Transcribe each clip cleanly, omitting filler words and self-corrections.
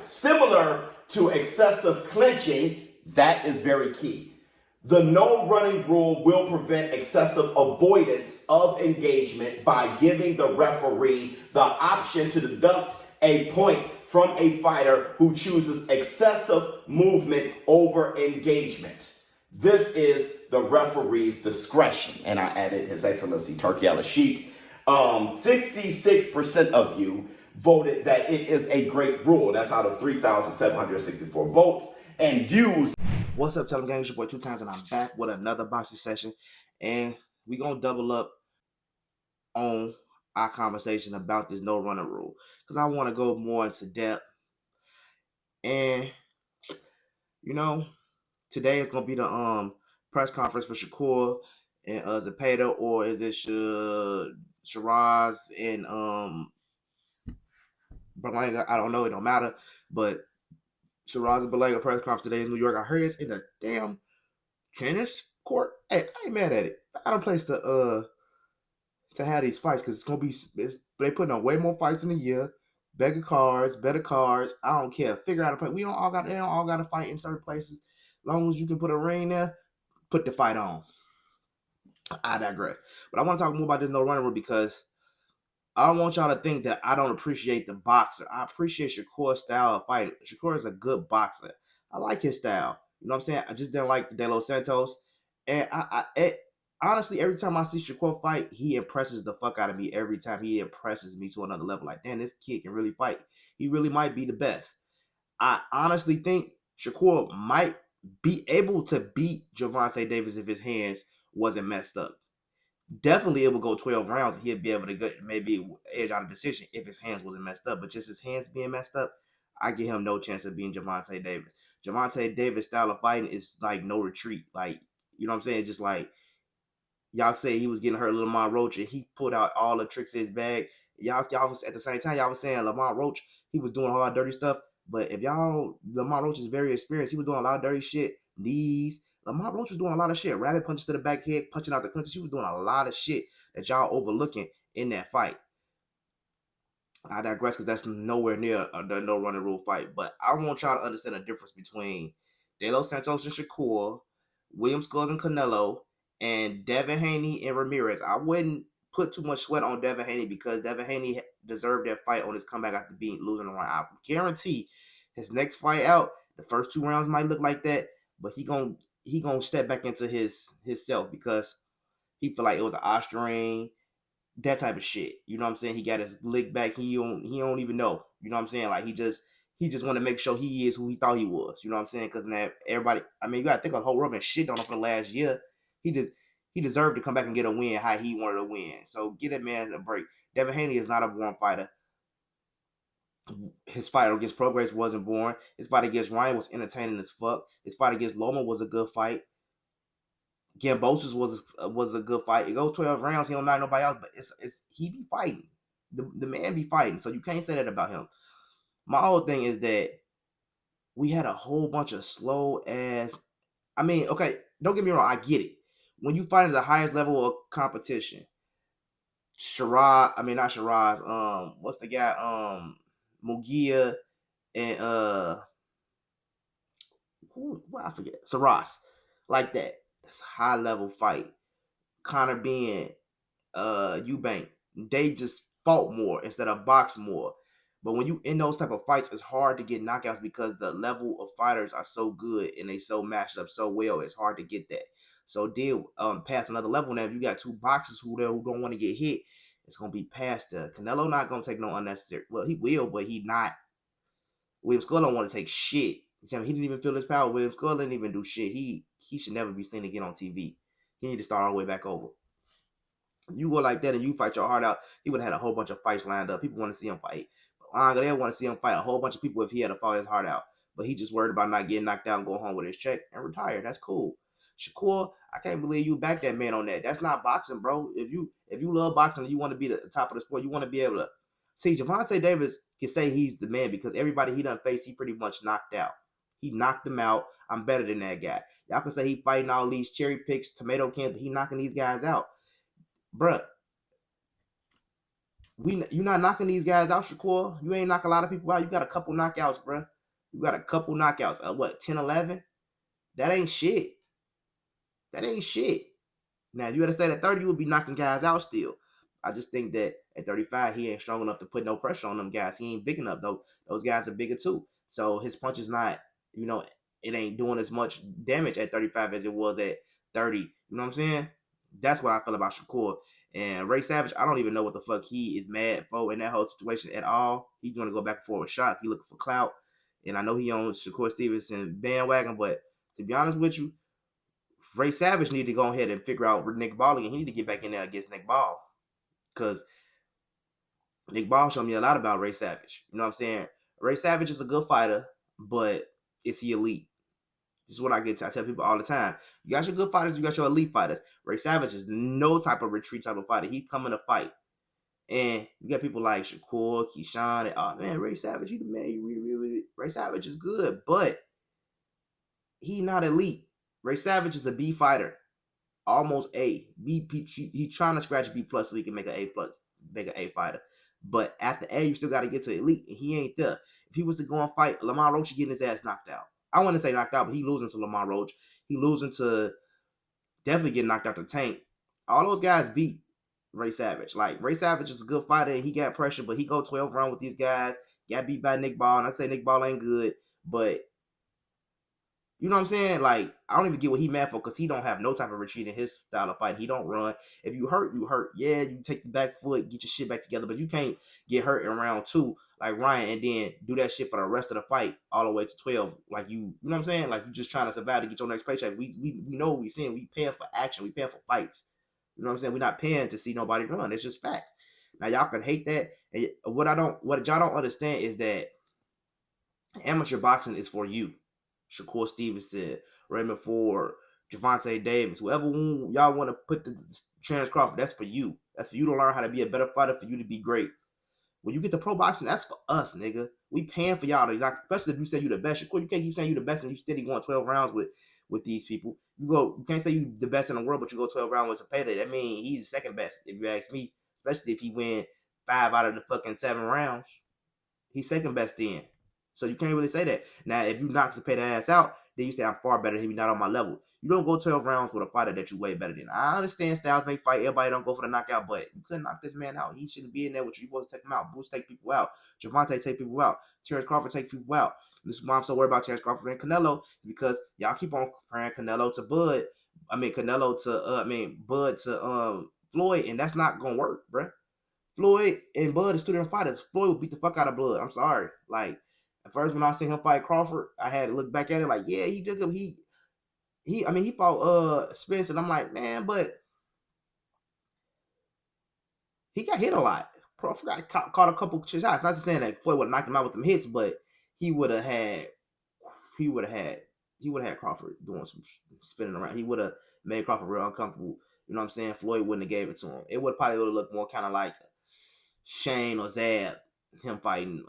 Similar to excessive clinching, that is very key. The no running rule will prevent excessive avoidance of engagement by giving the referee the option to deduct a point from a fighter who chooses excessive movement over engagement. This is the referee's discretion. And I added His Excellency Turki Al-Sheikh. 66% of you voted that it is a great rule. That's out of 3,764 votes and views. What's up, Telegram? It's your boy 2 times, and I'm back with another boxing session. And we're going to double up on our conversation about this no runner rule, because I want to go more into depth. And, you know, today is going to be the press conference for Shakur and Zepeda, or is it Shiraz and Berlanga? I don't know. It don't matter. But Shiraz and Berlanga press conference today in New York. I heard it's in a damn tennis court. Hey, I ain't mad at it. I don't place to have these fights, because it's gonna be they putting on way more fights in a year. Better cards. I don't care. Figure out a play. They don't all got to fight in certain places. As long as you can put a ring there, put the fight on. I digress. But I want to talk more about this no running rule, because I don't want y'all to think that I don't appreciate the boxer. I appreciate Shakur's style of fighting. Shakur is a good boxer. I like his style. You know what I'm saying? I just didn't like De Los Santos. And honestly, every time I see Shakur fight, he impresses the fuck out of me. Every time he impresses me to another level. Like, damn, this kid can really fight. He really might be the best. I honestly think Shakur might be able to beat Gervonta Davis if his hands wasn't messed up. Definitely it would go 12 rounds, and he'd be able to get maybe edge out a decision if his hands wasn't messed up. But just his hands being messed up, I give him no chance of beating Gervonta Davis. Gervonta Davis' style of fighting is like no retreat. Like, you know what I'm saying? Just like y'all say he was getting hurt, Lamont Roach, and he pulled out all the tricks in his bag. Y'all was at the same time, y'all was saying Lamont Roach, he was doing a lot of dirty stuff. But if Lamont Roach is very experienced. He was doing a lot of dirty shit. Knees. Lamont Roach was doing a lot of shit. Rabbit punches to the back head, punching out the clinches. He was doing a lot of shit that y'all overlooking in that fight. I digress, because that's nowhere near the no running rule fight. But I want y'all to understand the difference between De Los Santos and Shakur, William Sculls and Canelo, and Devin Haney and Ramirez. I wouldn't put too much sweat on Devin Haney, because Devin Haney deserved that fight on his comeback after losing the round. I guarantee his next fight out, the first 2 rounds might look like that, but he gonna step back into his self, because he feel like it was an Austrian, that type of shit. You know what I'm saying? He got his lick back. He don't even know. You know what I'm saying? Like, he just want to make sure he is who he thought he was. You know what I'm saying? Because now everybody, I mean, you gotta think the whole world been shit on him for the last year. He deserved to come back and get a win how he wanted to win. So give that man a break. Devin Haney is not a born fighter. His fight against Progress wasn't born. His fight against Ryan was entertaining as fuck. His fight against Loma was a good fight. Gambosis was a good fight. It goes 12 rounds. He don't knock nobody else, but he be fighting. The man be fighting. So you can't say that about him. My whole thing is that we had a whole bunch of slow ass. I mean, okay, don't get me wrong. I get it. When you fight at the highest level of competition, not Shiraz. What's the guy? Mugia and I forget. Saras, like that. That's a high level fight. Connor being Eubank, they just fought more instead of boxed more. But when you in those type of fights, it's hard to get knockouts, because the level of fighters are so good and they so matched up so well. It's hard to get that. So past another level now. If you got 2 boxers who don't want to get hit, it's gonna be past the Canelo not gonna take no unnecessary. Well, he will, but he not. William Skull don't want to take shit. He didn't even feel his power. William Skull didn't even do shit. He should never be seen again on TV. He need to start all the way back over. You go like that and you fight your heart out, he would have had a whole bunch of fights lined up. People want to see him fight. But they want to see him fight a whole bunch of people if he had to fight his heart out. But he just worried about not getting knocked out and go home with his check and retire. That's cool. Shakur, I can't believe you backed that man on that. That's not boxing, bro. If you love boxing and you want to be the top of the sport, you want to be able to see. Gervonta Davis can say he's the man, because everybody he done faced, he pretty much knocked out. He knocked him out. I'm better than that guy. Y'all can say he fighting all these cherry picks, tomato cans, but he knocking these guys out. Bruh, You not knocking these guys out, Shakur. You ain't knock a lot of people out. You got a couple knockouts, bro. You got a couple knockouts. What, 10, 11? That ain't shit. That ain't shit. Now, if you had to stay at 30, you would be knocking guys out still. I just think that at 35, he ain't strong enough to put no pressure on them guys. He ain't big enough, though. Those guys are bigger, too. So his punch is not, it ain't doing as much damage at 35 as it was at 30. You know what I'm saying? That's what I feel about Shakur. And Ray Savage, I don't even know what the fuck he is mad for in that whole situation at all. He's going to go back and forth with Shock. He looking for clout. And I know he owns Shakur Stevenson bandwagon, but to be honest with you, Ray Savage need to go ahead and figure out Nick Ball again. He need to get back in there against Nick Ball. Because Nick Ball showed me a lot about Ray Savage. You know what I'm saying? Ray Savage is a good fighter, but is he elite? This is what I tell people all the time. You got your good fighters, you got your elite fighters. Ray Savage is no type of retreat type of fighter. He coming to fight. And you got people like Shakur, Keyshawn, and oh man, Ray Savage, he the man. Ray Savage is good, but he not elite. Ray Savage is a B fighter. Almost A. B. He trying to scratch B plus so he can make an A plus, make an A fighter. But after A, you still got to get to elite, and he ain't there. If he was to go and fight Lamar Roach, he getting his ass knocked out. I want to say knocked out, but he losing to Lamar Roach. He losing to definitely getting knocked out to Tank. All those guys beat Ray Savage. Like Ray Savage is a good fighter, and he got pressure, but he go 12 round with these guys. Got beat by Nick Ball, and I say Nick Ball ain't good, but you know what I'm saying? Like, I don't even get what he mad for because he don't have no type of retreat in his style of fight. He don't run. If you hurt, you hurt. Yeah, you take the back foot, get your shit back together, but you can't get hurt in round 2 like Ryan and then do that shit for the rest of the fight all the way to 12. Like, you know what I'm saying? Like, you just trying to survive to get your next paycheck. We know what we saying. We paying for action. We paying for fights. You know what I'm saying? We're not paying to see nobody run. It's just facts. Now, y'all can hate that. And what y'all don't understand is that amateur boxing is for you. Shakur Stevenson, Raymond Ford, Gervonta Davis, whoever y'all want to put the Terence Crawford, that's for you. That's for you to learn how to be a better fighter, for you to be great. When you get to pro boxing, that's for us, nigga. We paying for y'all to knock, especially if you say you the best. Shakur, you can't keep saying you the best and you steady going 12 rounds with these people. You can't say you the best in the world, but you go 12 rounds with a payday. That means he's the second best, if you ask me. Especially if he win 5 out of the fucking 7 rounds. He's second best then. So you can't really say that. Now, if you knock Zepeda ass out, then you say I'm far better. He's not on my level. You don't go 12 rounds with a fighter that you way better than. I understand styles may fight. Everybody don't go for the knockout, but you couldn't knock this man out. He shouldn't be in there with you. You supposed to take him out. Boots take people out. Gervonta take people out. Terence Crawford take people out. This is why I'm so worried about Terence Crawford and Canelo, because y'all keep on comparing Canelo to Bud. Bud to Floyd, and that's not gonna work, bruh. Floyd and Bud is 2 different fighters. Floyd will beat the fuck out of Bud. I'm sorry. Like, at first when I seen him fight Crawford, I had to look back at it like, yeah, he did him. He fought Spence, and I'm like, man, but he got hit a lot. Crawford got caught a couple shots. Not to saying that Floyd would have knocked him out with them hits, but he would have had Crawford doing some spinning around. He would have made Crawford real uncomfortable. You know what I'm saying? Floyd wouldn't have gave it to him. It would probably looked more kind of like Shane or Zab, him fighting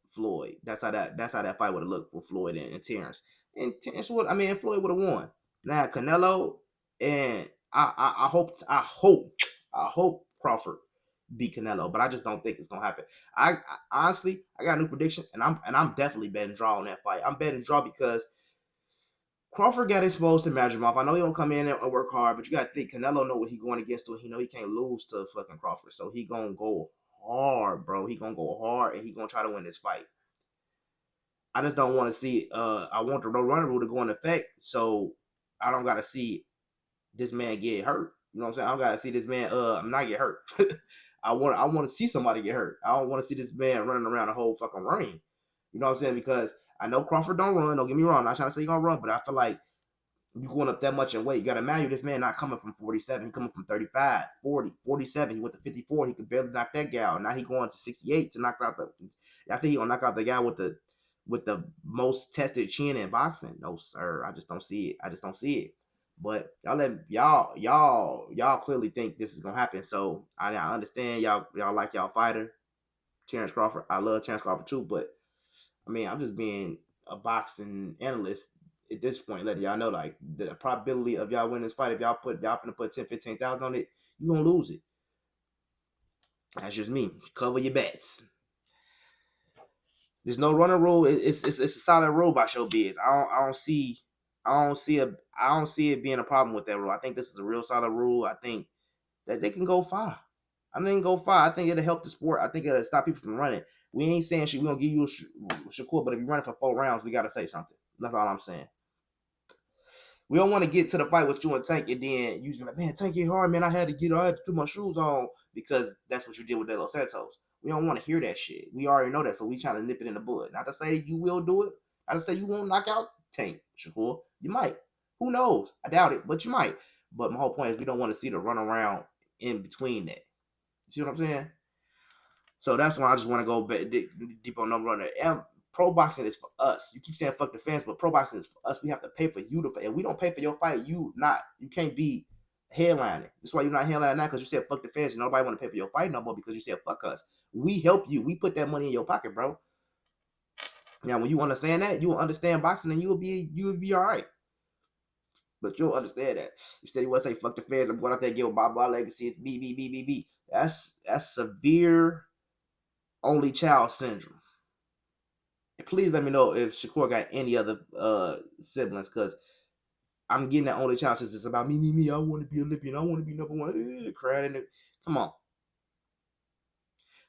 Floyd. That's how that fight would have looked for Floyd and Terence. And Floyd would have won. Now Canelo, and I hope Crawford beat Canelo, but I just don't think it's gonna happen. I honestly got a new prediction, and I'm definitely betting draw on that fight. I'm betting draw because Crawford got exposed to Madrimov. I know he don't come in and work hard, but you got to think Canelo know what he going against. He know he can't lose to fucking Crawford, so he gonna go hard, bro. He gonna go hard, and he gonna try to win this fight. I just don't want to see. I want the no runner rule to go into effect, so I don't got to see this man get hurt. You know what I'm saying? I don't got to see this man not get hurt. I want to see somebody get hurt. I don't want to see this man running around the whole fucking ring. You know what I'm saying? Because I know Crawford don't run. Don't get me wrong. I'm not trying to say he's gonna run, but I feel like you going up that much in weight. You got to imagine this man not coming from 47. He coming from 35, 40, 47. He went to 54. He could barely knock that guy out. Now he going to 68 to knock out the. I think he gonna knock out the guy with the most tested chin in boxing. No sir, I just don't see it. But y'all clearly think this is gonna happen. So I understand y'all like y'all fighter, Terence Crawford. I love Terence Crawford too, but I mean I'm just being a boxing analyst at this point, letting y'all know like the probability of y'all winning this fight, if y'all gonna put 10, 15,000 on it, you gonna lose it. That's just me. Cover your bets. There's no running rule. It's a solid rule by Showbiz. I don't see it being a problem with that rule. I think this is a real solid rule. I think that they can go far. I think go far. I think it'll help the sport. I think it'll stop people from running. We ain't saying shit. We gonna give you a Shakur, but if you're running for 4 rounds, we gotta say something. That's all I'm saying. We don't want to get to the fight with you and Tank, and then you be like, man, Tank hit hard, man. I had to put my shoes on because that's what you did with De Los Santos. We don't want to hear that shit. We already know that, so we trying to nip it in the bud. Not to say that you will do it. Not to say you won't knock out Tank, Shakur. You might. Who knows? I doubt it, but you might. But my whole point is we don't want to see the run around in between that. You see what I'm saying? So that's why I just want to go deep on number runner. Pro boxing is for us. You keep saying fuck the fans, but pro boxing is for us. We have to pay for you to fight. If we don't pay for your fight, you can't be headlining. That's why you're not headlining now, because you said fuck the fans and nobody want to pay for your fight no more because you said fuck us. We help you. We put that money in your pocket, bro. Now, when you understand that, you will understand boxing and you'll be all right. But you'll understand that. You steady want to say fuck the fans. I'm going out there and give Bob my legacy. It's B. That's severe only child syndrome. And please let me know if Shakur got any other siblings, because I'm getting that only child since it's about me. I want to be Olympian. I want to be number one. Crying. Come on.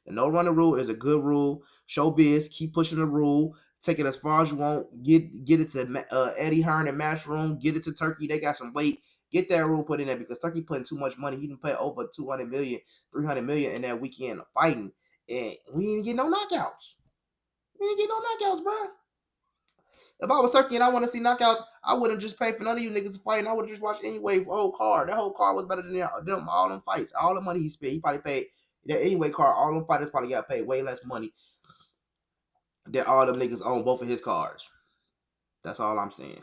The no running rule is a good rule. Showbiz, keep pushing the rule. Take it as far as you want. Get it to Eddie Hearn and Matchroom. Get it to Turkey. They got some weight. Get that rule put in there, because Turkey putting too much money. He didn't pay over 200 million, 300 million in that weekend of fighting, and we ain't get no knockouts. We ain't get no knockouts, bro. If I was Turkey and I want to see knockouts, I wouldn't just pay for none of you niggas to fight. I would have just watched anyway. Whole card. That whole card was better than them all them fights. All the money he spent, he probably paid that anyway card. All them fighters probably got paid way less money than all them niggas own both of his cards. That's all I'm saying.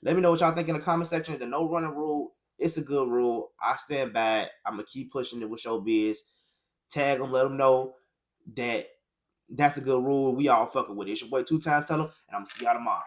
Let me know what y'all think in the comment section. The no running rule, it's a good rule. I stand by it. I'm gonna keep pushing it with Showbiz. Tag them, let them know that that's a good rule. We all fucking with it. It's your boy 2 Times Teller, and I'm gonna see y'all tomorrow.